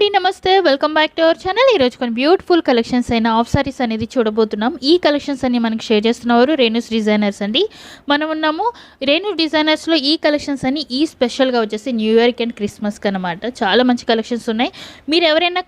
అండి నమస్తే welcome back to our channel. ఈరోజు కొన్ని బ్యూటిఫుల్ కలెక్షన్స్ అయిన ఆఫ్ సారీస్ అనేది చూడబోతున్నాం. ఈ కలెక్షన్స్ అన్ని మనకి షేర్ చేస్తున్నవారు రేణుస్ డిజైనర్స్ అండి. మనం ఉన్నాము రేణు డిజైనర్స్లో. ఈ కలెక్షన్స్ అన్ని ఈ స్పెషల్గా వచ్చేసి న్యూ ఇయర్కి అండ్ క్రిస్మస్కి అనమాట. చాలా మంచి కలెక్షన్స్ ఉన్నాయి. మీరు ఎవరైనా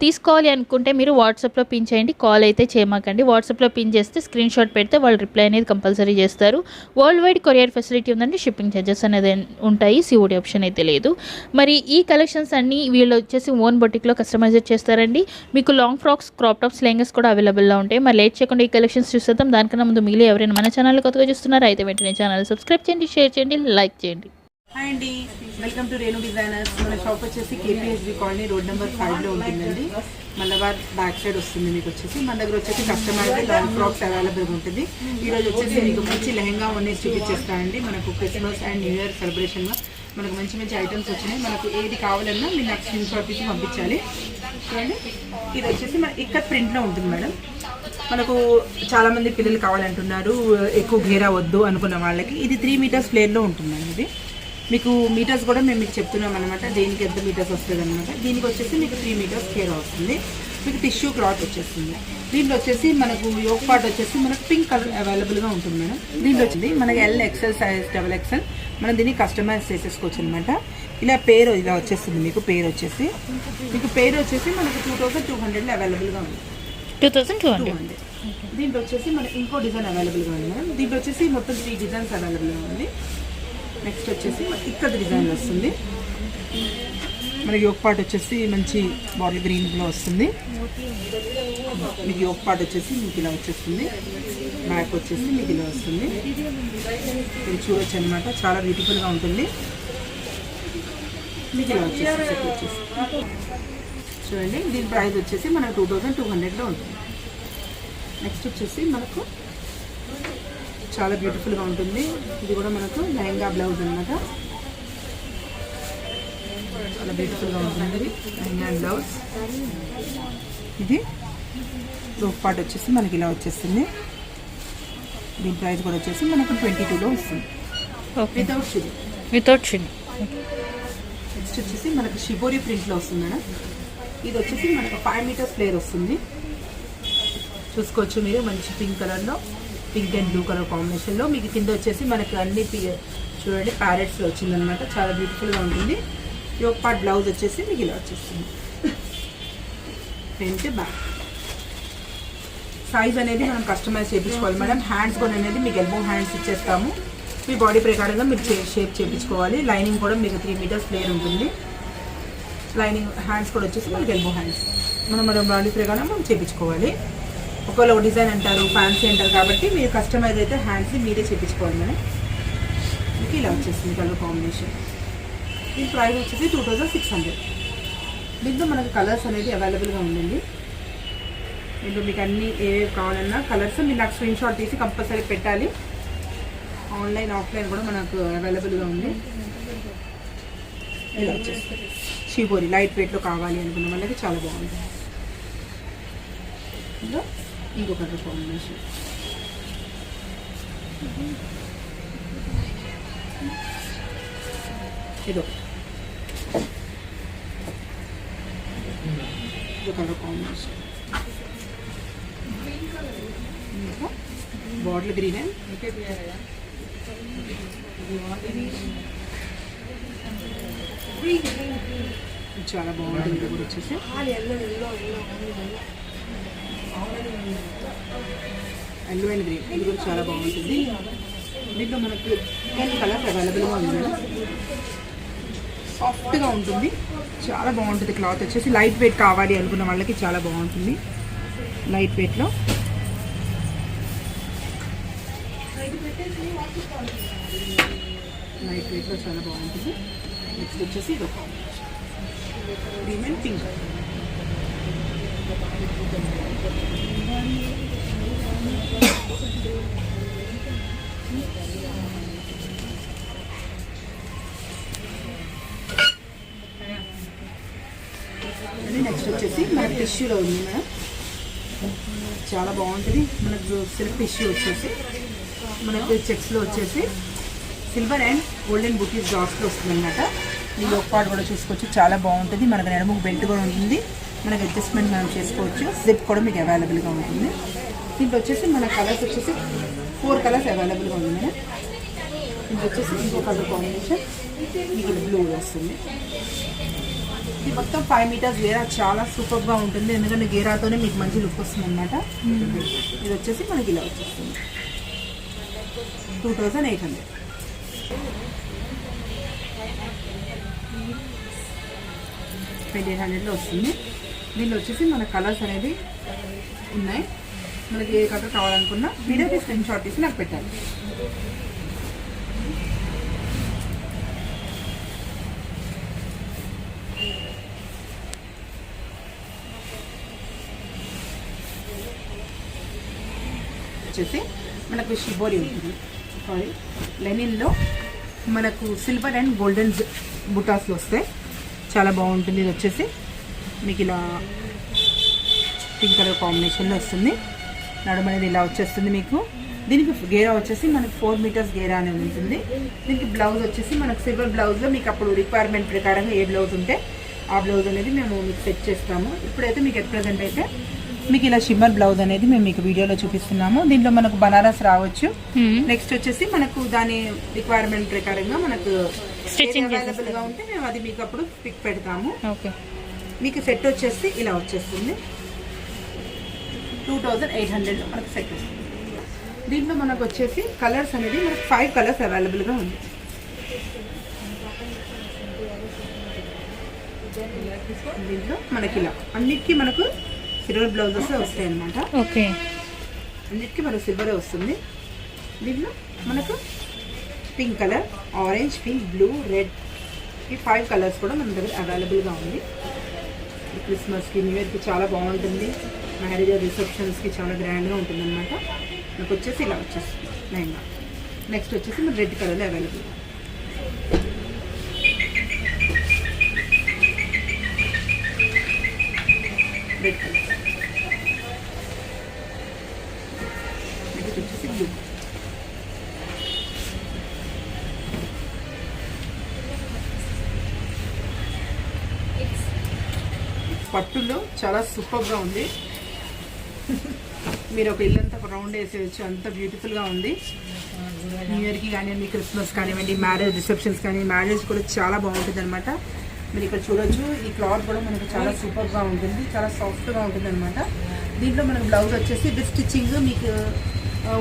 తీసుకోవాలి అనుకుంటే మీరు వాట్సాప్లో పిన్ చేయండి, కాల్ అయితే చేయమాకండి. వాట్సాప్లో పిన్ చేస్తే స్క్రీన్ షాట్ పెడితే వాళ్ళు రిప్లై అనేది కంపల్సరీ చేస్తారు. వరల్డ్ వైడ్ కొరియర్ ఫెసిలిటీ ఉందండి. షిప్పింగ్ ఛార్జెస్ అనేది ఉంటాయి, సిఓడి ఆప్షన్ అయితే లేదు. మరి ఈ కలెక్షన్స్ అన్నీ వీళ్ళు వచ్చేసి ఓన్ బొటిక్లో కస్టమైజ్ చేస్తారండి. మీకు long frocks, crop tops, lehengas కూడా అవైలబుల్లో ఉంటాయి. మరి లేట్ చేయకుండా ఈ కలెక్షన్స్ చూసేద్దాం. దానికన్నా ముందు మీరు ఎవరైనా మన ఛానల్ కొత్తగా చూస్తున్నారో అయితే వెంటనే ఛానల్ సబ్స్క్రైబ్ చేయండి, షేర్ చేయండి, లైక్ చేయండి. హాయ్ అండి, వెల్కమ్ టు రేణు డిజైనర్స్. మన షాప్ వచ్చేసి కేపీహెచ్బి కాలనీ రోడ్ నెంబర్ 5లో ఉంటుందండి. మల్లబార్ బ్యాక్ సైడ్ వస్తుంది. మీకు వచ్చేసి మన దగ్గర వచ్చేసి కస్టమైజ్డ్ లాంగ్ ఫ్రాక్స్ అవైలబుల్గా ఉంటుంది. ఈరోజు వచ్చేసి మీకు మంచి లెహంగా అనేది చూపించేస్తానండి. మనకు క్రిస్మస్ అండ్ న్యూ ఇయర్ సెలబ్రేషన్గా మనకు మంచి మంచి ఐటమ్స్ వచ్చినాయి. మనకు ఏది కావాలన్నా మీరు నాకు స్క్రీన్ షాట్ తీసి పంపించాలి. చూడండి, ఇది వచ్చేసి మన ఇక్కడ ప్రింట్లో ఉంటుంది మేడం. మనకు చాలామంది పిల్లలు కావాలంటున్నారు, ఎక్కువ ఘేరా వద్దు అనుకున్న వాళ్ళకి ఇది 3 మీటర్స్ ఫ్లేర్లో ఉంటుందండి. ఇది మీకు మీటర్స్ కూడా మేము మీకు చెప్తున్నాం అనమాట, దేనికి ఎంత మీటర్స్ వస్తుంది అనమాట. దీనికి వచ్చేసి మీకు 3 మీటర్స్ ఘేరా వస్తుంది. మీకు టిష్యూ క్లాత్ వచ్చేస్తుంది. దీంట్లో వచ్చేసి మనకు యోక్ పార్ట్ వచ్చేసి మనకు పింక్ కలర్ అవైలబుల్గా ఉంటుంది మేడం. దీంట్లో వచ్చింది మనకి L, XL సైజ్, XXL మనం దీన్ని కస్టమైజ్ చేసేసుకోవచ్చు అనమాట. ఇలా పేరు ఇలా వచ్చేస్తుంది. మీకు పేరు వచ్చేసి మనకు 2200లో అవైలబుల్గా ఉంది. 2200. దీంట్లో వచ్చేసి మనకి ఇంకో డిజైన్ అవైలబుల్గా ఉంది మేడం. దీంట్లో వచ్చేసి మొత్తం 3 డిజైన్స్ అవైలబుల్గా ఉంది. నెక్స్ట్ వచ్చేసి ఇక్కడ డిజైన్ వస్తుంది. మనకి యోక్ పార్ట్ వచ్చేసి మంచి బాటిల్ గ్రీన్లో వస్తుంది. మీకు యోక్ పార్ట్ వచ్చేసి మీకు ఇలా వచ్చేస్తుంది. బ్యాక్ వచ్చేసి మీకు ఇలా వస్తుంది. మీరు చూడొచ్చు అనమాట, చాలా బ్యూటిఫుల్గా ఉంటుంది. మీకు ఇలా వచ్చేసి చూడండి, దీని ప్రైస్ వచ్చేసి మనకు 2200లో ఉంటుంది. నెక్స్ట్ వచ్చేసి మనకు చాలా బ్యూటిఫుల్గా ఉంటుంది. ఇది కూడా మనకు లెహంగా బ్లౌజ్ అనమాట. చాలా బ్యూటిఫుల్గా ఉంటుంది ఇది లెహంగా బ్లౌజ్. ఇది యోక్ పార్ట్ వచ్చేసి మనకి ఇలా వచ్చేస్తుంది. దీని ప్రైస్ కూడా వచ్చేసి మనకు 22లో వస్తుంది, వితౌట్ షిప్. నెక్స్ట్ వచ్చేసి మనకు షిబోరి ప్రింట్లో వస్తుంది మేడం. ఇది వచ్చేసి మనకు 5 మీటర్స్ ఫ్లేర్ వస్తుంది. చూసుకోవచ్చు మీరు, మంచి పింక్ కలర్లో, పింక్ అండ్ బ్లూ కలర్ కాంబినేషన్లో. మీకు కింద వచ్చేసి మనకి అన్ని చూడండి ప్యారెట్స్లో వచ్చిందనమాట. చాలా బ్యూటిఫుల్గా ఉంటుంది. యోక్ పార్ట్ బ్లౌజ్ వచ్చేసి మీకు ఇలా వచ్చేస్తుంది. ఫ్రంట్ బ్యాక్ సైజ్ అనేది మనం కస్టమైజ్ చేయించుకోవాలి మేడం. హ్యాండ్స్ కూడా అనేది మీకు ఎల్బో హ్యాండ్స్ ఇచ్చేస్తాము. మీ బాడీ ప్రకారంగా మీరు షేప్ చేయించుకోవాలి. లైనింగ్ కూడా మీకు 3 మీటర్స్ ఫ్లేర్ ఉంటుంది. లైనింగ్ హ్యాండ్స్ కూడా వచ్చేసి మనకి ఎల్బో హ్యాండ్స్ మన బాడీ ప్రకారం మనం చేయించుకోవాలి. ఒకవేళ ఒక డిజైన్ అంటారు, ఫ్యాన్సీ అంటారు, కాబట్టి మీరు కస్టమైజ్ అయితే హ్యాండ్స్ని మీరే చేయించుకోవాలి మేడం. మీకు ఇలా వచ్చేస్తుంది కలర్ కాంబినేషన్. దీని ప్రైస్ వచ్చేసి 2600. దీంట్లో మనకు కలర్స్ అనేది అవైలబుల్గా ఉందండి. దీంట్లో మీకు అన్ని ఏవేవి కావాలన్నా కలర్స్ మీరు నాకు స్క్రీన్ షాట్ తీసి కంపల్సరీ పెట్టాలి. ఆన్లైన్, ఆఫ్లైన్ కూడా మనకు అవైలబుల్గా ఉంది. ఇలా వచ్చేస్తుంది షిబోరి లైట్ వెయిట్లో కావాలి అనుకున్న వాళ్ళకి చాలా బాగుంటుంది. ఇందులో ఇంకో కలర్ కాంబినేషన్. ఇదో కలర్ కాంబినేషన్. ఇంకా బాటిల్ గ్రీన్ అండ్ చాలా బాగుంటుంది. ఇది కూడా వచ్చేసి ఎల్లో అండ్ గ్రీన్. ఇది కూడా చాలా బాగుంటుంది. దీంట్లో మనకు 10 కలర్స్ అవైలబుల్గా ఉంది. సాఫ్ట్గా ఉంటుంది, చాలా బాగుంటుంది. క్లాత్ వచ్చేసి లైట్ వెయిట్ కావాలి అనుకున్న వాళ్ళకి చాలా బాగుంటుంది. లైట్ వెయిట్లో చాలా బాగుంటుంది. నెక్స్ట్ వచ్చేసి ఇది గ్రీన్ అండ్ పింక్. నెక్స్ట్ వచ్చేసి మనకు టిష్యూలో ఉంది మేడం. చాలా బాగుంటుంది. మనకు సిల్క్ టిష్యూ వచ్చేసి మనకు చెక్స్లో వచ్చేసి సిల్వర్ అండ్ గోల్డెన్ బుటీస్ డాట్స్లో వస్తుంది అనమాట. ఈ యోక్ పార్ట్ కూడా చూసుకోవచ్చు, చాలా బాగుంటుంది. మనకు నడుముకు బెల్ట్ కూడా ఉంటుంది, మనకు అడ్జస్ట్మెంట్ మనం చేసుకోవచ్చు. జిప్ కూడా మీకు అవైలబుల్గా ఉంటుంది. దీంట్లో వచ్చేసి మన కలర్స్ వచ్చేసి 4 కలర్స్ అవైలబుల్గా ఉంది మేడం. దీంట్లో వచ్చేసి ఇంకో కలర్ కాంబినేషన్ మీకు బ్లూ వస్తుంది. ఇది మొత్తం 5 మీటర్స్ గేరా, చాలా సూపర్గా ఉంటుంది. ఎందుకంటే గేరాతోనే మీకు మంచి లుక్ వస్తుంది అనమాట. ఇది వచ్చేసి మనకి ఇలా వచ్చేస్తుంది 2800. $2800లో వస్తుంది. దీనిలో వచ్చేసి మన కలర్స్ అనేది ఉన్నాయి. మనకి ఏ కలర్ కావాలనుకున్నా వీడియోకి స్క్రీన్ షాట్ తీసి నాకు పెట్టాలి. వచ్చేసి మనకు షిబోరి ఉంటుంది, సారీ లెనిన్లో మనకు సిల్వర్ అండ్ గోల్డెన్ బుటాస్లో వస్తాయి, చాలా బాగుంటుంది. ఇది వచ్చేసి మీకు ఇలా పింక్ కలర్ కాంబినేషన్లో వస్తుంది. నడుము అనేది ఇలా వచ్చేస్తుంది మీకు. దీనికి గేరా వచ్చేసి మనకు 4 మీటర్స్ గేరా అనేది ఉంటుంది. దీనికి బ్లౌజ్ వచ్చేసి మనకు సిల్వర్ బ్లౌజ్లో మీకు అప్పుడు రిక్వైర్మెంట్ ప్రకారంగా ఏ బ్లౌజ్ ఉంటే ఆ బ్లౌజ్ అనేది మేము మీకు సెట్ చేస్తాము. ఇప్పుడైతే మీకు ఎట్ ప్రజెంట్ అయితే మీకు ఇలా షిమ్మర్ బ్లౌజ్ అనేది మేము మీకు వీడియోలో చూపిస్తున్నాము. దీంట్లో మనకు బనారస్ రావచ్చు. నెక్స్ట్ వచ్చేసి మనకు దాని రిక్వైర్మెంట్ ప్రకారంగా మనకు స్టిచ్చింగ్ అవైలబుల్గా ఉంటే మేము అది మీకు అప్పుడు పిక్ పెడతాము. మీకు సెట్ వచ్చేసి ఇలా వచ్చేస్తుంది 2800లో మనకు సెట్ వస్తుంది. దీంట్లో మనకు వచ్చేసి కలర్స్ అనేది మనకు 5 కలర్స్ అవైలబుల్గా ఉంది. దీంట్లో మనకి ఇలా అన్నిటికీ మనకు సిల్వర్ బ్లౌజెస్ వస్తాయి అన్నమాట. ఓకే, అన్నిటికీ మనకు సిల్వరే వస్తుంది. దీంట్లో మనకు pink colour, orange, pink, blue, red, ఈ 5 కలర్స్ కూడా మన దగ్గర అవైలబుల్గా ఉంది. క్రిస్మస్కి, న్యూ ఇయర్కి చాలా బాగుంటుంది. మ్యారేజ్ రిసెప్షన్స్కి చాలా గ్రాండ్గా ఉంటుంది అనమాట. మనకు వచ్చేసి ఇలా వచ్చేస్తుంది లైన్గా. నెక్స్ట్ వచ్చేసి మన రెడ్ కలర్లో అవైలబుల్. రెడ్ కలర్ నెక్స్ట్ వచ్చేసి బ్లూ. పట్టులో చాలా సూపర్గా ఉంది. మీరు ఒక ఇల్లంతా ఒక రౌండ్ వేసేయచ్చు, అంత బ్యూటిఫుల్గా ఉంది. న్యూ ఇయర్కి కానివ్వండి, క్రిస్మస్ కానివ్వండి, మ్యారేజ్ రిసెప్షన్స్ కానీ, మ్యారేజ్ కూడా చాలా బాగుంటుంది అనమాట. మీరు ఇక్కడ చూడొచ్చు, ఈ క్లాత్ కూడా మనకు చాలా సూపర్గా ఉంటుంది, చాలా సాఫ్ట్గా ఉంటుంది అనమాట. దీంట్లో మనకు బ్లౌజ్ వచ్చేసి విత్ స్టిచ్చింగ్ మీకు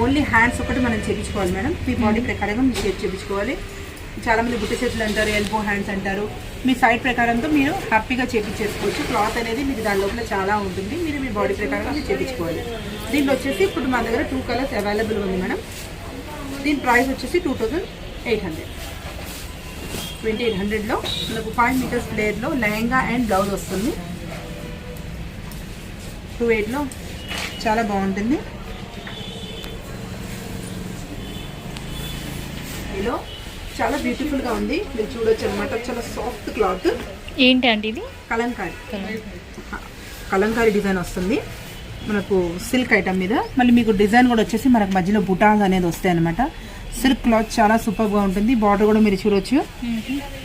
ఓన్లీ హ్యాండ్స్ ఒకటి మనం చేయించుకోవాలి మేడం. మీ బాడీ ప్రకారంగా మీరు షేప్ చేయించుకోవాలి. చాలామంది బుట్ట చేతులు అంటారు, ఎల్బో హ్యాండ్స్ అంటారు. మీ సైడ్ ప్రకారంతో మీరు హ్యాపీగా చేయించేసుకోవచ్చు. క్లాత్ అనేది మీకు దాని లోపల చాలా ఉంటుంది, మీరు మీ బాడీ ప్రకారంగా మీరు చేయించుకోవాలి. దీంట్లో వచ్చేసి ఇప్పుడు మా దగ్గర 2 కలర్స్ అవైలబుల్ ఉంది మేడం. దీని ప్రైస్ వచ్చేసి 2800. 2800లో మనకు 5 మీటర్స్ ఫ్లేర్లో లెహంగా అండ్ బ్లౌజ్ వస్తుంది. 28లో చాలా బాగుంటుంది. ఇలా చాలా బ్యూటిఫుల్గా ఉంది, మీరు చూడొచ్చు అనమాట. చాలా సాఫ్ట్ క్లాత్. ఏంటి అంటే ఇది కలంకారీ డిజైన్ వస్తుంది మనకు సిల్క్ ఐటమ్ మీద. మళ్ళీ మీకు డిజైన్ కూడా వచ్చేసి మనకు మధ్యలో బుటాస్ అనేది వస్తాయి అనమాట. సిల్క్ క్లాత్ చాలా సూపర్గా ఉంటుంది. బార్డర్ కూడా మీరు చూడొచ్చు,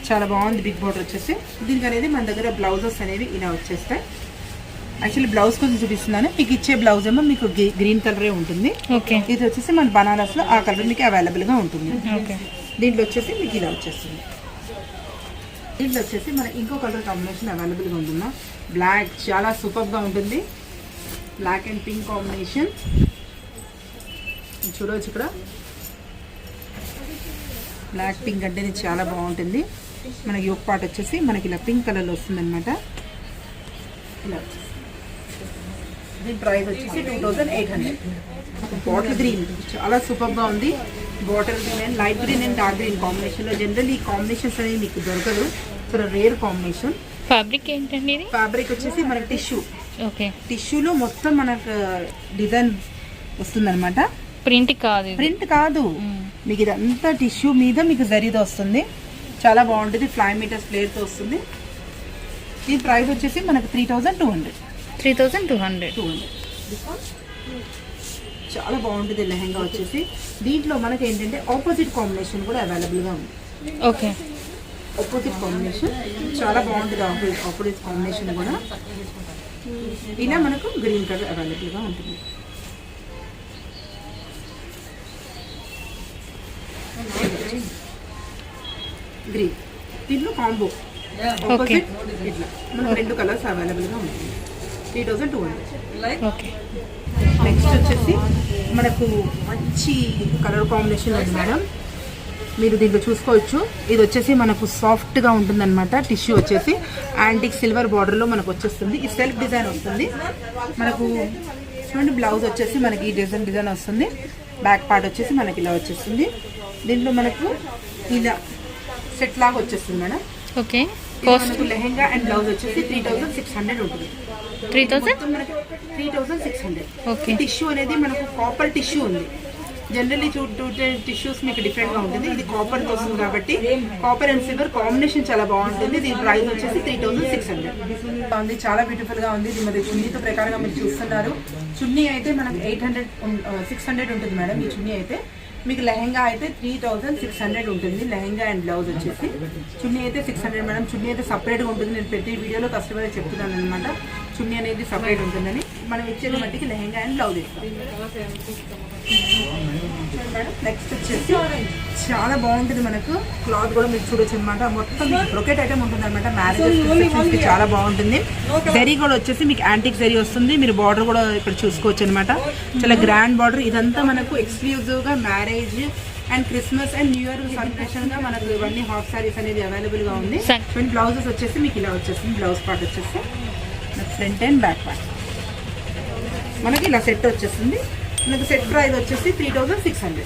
చాలా బాగుంది. బిగ్ బార్డర్ వచ్చేసి దీనికి అనేది మన దగ్గర బ్లౌజెస్ అనేవి ఇలా వచ్చేస్తాయి. యాక్చువల్లీ బ్లౌజ్ కోసం చూపిస్తున్నాను. మీకు ఇచ్చే బ్లౌజ్ ఏమో మీకు గ్రీన్ కలరే ఉంటుంది. ఇది వచ్చేసి మన బనారస్లో ఆ కలర్ మీకు అవైలబుల్గా ఉంటుంది. దీంట్లో వచ్చేసి మీకు ఇలా వచ్చేస్తుంది. దీంట్లో వచ్చేసి మన ఇంకో కలర్ కాంబినేషన్ అవైలబుల్గా ఉంటుందా, బ్లాక్, చాలా సూపర్గా ఉంటుంది. బ్లాక్ అండ్ పింక్ కాంబినేషన్ చూడవచ్చు. ఇక్కడ బ్లాక్ పింక్ అంటేనే చాలా బాగుంటుంది. మనకి యోక్ పార్ట్ వచ్చేసి మనకి ఇలా పింక్ కలర్లో వస్తుంది అనమాట. ఇలా దీని ప్రైస్ వచ్చేసి 2800. బాటిల్ గ్రీన్ చాలా సూపర్గా ఉంది. Bottle green and light green and dark green కాంబినేషన్లో. జనరల్ ఈ కాంబినేషన్స్ అనేది మీకు దొరకదు, చాలా రేర్ కాంబినేషన్. ఫ్యాబ్రిక్ ఏంటండి ఇది? ఫ్యాబ్రిక్ వచ్చేసి మనకి టిష్యూ. ఓకే, టిష్యూలో మొత్తం మనకు డిజైన్ వస్తుంది అనమాట. ప్రింట్ కాదు, ప్రింట్ కాదు, మీకు ఇదంతా టిష్యూ మీద మీకు జరీతో వస్తుంది. చాలా బాగుంటుంది. 5 మీటర్స్ ప్లేట్తో వస్తుంది. దీని ప్రైస్ వచ్చేసి మనకు 3200. 3200. చాలా బాగుంటుంది లెహంగా వచ్చేసి. దీంట్లో మనకి ఏంటంటే ఆపోజిట్ కాంబినేషన్ కూడా అవైలబుల్గా ఉంది. ఓకే, ఆపోజిట్ కాంబినేషన్, చాలా బాగుంటుంది ఆపోజిట్ కాంబినేషన్ కూడా. ఇలా మనకు గ్రీన్ కలర్ అవైలబుల్గా ఉంటుంది. గ్రీన్, దీంట్లో కాంబో ఆపోజిట్ ఇట్లా మనకు 2 కలర్స్ అవైలబుల్గా ఉంటుంది. 3200. ఓకే. నెక్స్ట్ వచ్చేసి మనకు మంచి కలర్ కాంబినేషన్ ఉంది మేడం, మీరు దీంట్లో చూసుకోవచ్చు. ఇది వచ్చేసి మనకు సాఫ్ట్గా ఉంటుందన్నమాట. టిష్యూ వచ్చేసి యాంటిక్ సిల్వర్ బార్డర్లో మనకు వచ్చేస్తుంది. ఈ సెల్ఫ్ డిజైన్ వస్తుంది మనకు. చూడండి, బ్లౌజ్ వచ్చేసి మనకి ఈ డిజైన్ వస్తుంది. బ్యాక్ పార్ట్ వచ్చేసి మనకి ఇలా వచ్చేస్తుంది. దీంట్లో మనకు ఇలా సెట్ లాగా వచ్చేస్తుంది మేడం. ఓకే. మనకు లెహెంగా అండ్ బ్లౌజ్ వచ్చేసి 3600 ఉంటుంది. 3600. ఓకే. టిష్యూ అనేది మనకు కాపర్ టిష్యూ ఉంది. జనరల్లీ టిష్యూస్ మీకు డిఫరెంట్గా ఉంటుంది. ఇది కాపర్కి వస్తుంది కాబట్టి కాపర్ అండ్ సిల్వర్ కాంబినేషన్ చాలా బాగుంటుంది. దీని ప్రైస్ వచ్చేసి 3600 ఉంది. చాలా బ్యూటిఫుల్గా ఉంది. ఇది మరి చున్నీతో ప్రకారంగా మీరు చూస్తున్నారు. చున్నీ అయితే మనకు 600 ఉంటుంది మేడం. ఈ చున్నీ అయితే మీకు లెహెంగా అయితే 3600 ఉంటుంది. లెహెంగా అండ్ బ్లౌజ్ వచ్చేసి. చున్నీ అయితే 600 మేడం. చున్నీ అయితే సపరేట్గా ఉంటుంది. నేను ప్రతి వీడియోలో కస్టమర్ చెప్తున్నాను అనమాట, చున్నీ అనేది సపరేట్ ఉంటుందని. మనం ఇచ్చేది మట్టికి లెహెంగా అండ్ బ్లౌజ్ ఇస్తాం మేడం. నెక్స్ట్ వచ్చేసి చాలా బాగుంటుంది మనకు. క్లాత్ కూడా మీరు చూడొచ్చు అనమాట. మొత్తం మీకు బ్రొకెట్ ఐటమ్ ఉంటుంది అనమాట. మ్యారేజెస్కి చాలా బాగుంటుంది. జరీ కూడా వచ్చేసి మీకు యాంటిక్ జరీ వస్తుంది. మీరు బార్డర్ కూడా ఇక్కడ చూసుకోవచ్చు అనమాట. చాలా గ్రాండ్ బార్డర్. ఇదంతా మనకు ఎక్స్క్లూజివ్గా marriage and Christmas and new year సెలబ్రేషన్గా మనకు ఇవన్నీ హాఫ్ సారీస్ అనేది అవైలబుల్గా ఉంది. బ్లౌజెస్ వచ్చేసి మీకు ఇలా వచ్చేస్తుంది. బ్లౌజ్ పార్ట్ వచ్చేసి ఫ్రంట్ అండ్ బ్యాక్ పార్ట్ మనకి ఇలా సెట్ వచ్చేస్తుంది. మనకు సెట్ ప్రైస్ వచ్చేసి 3600.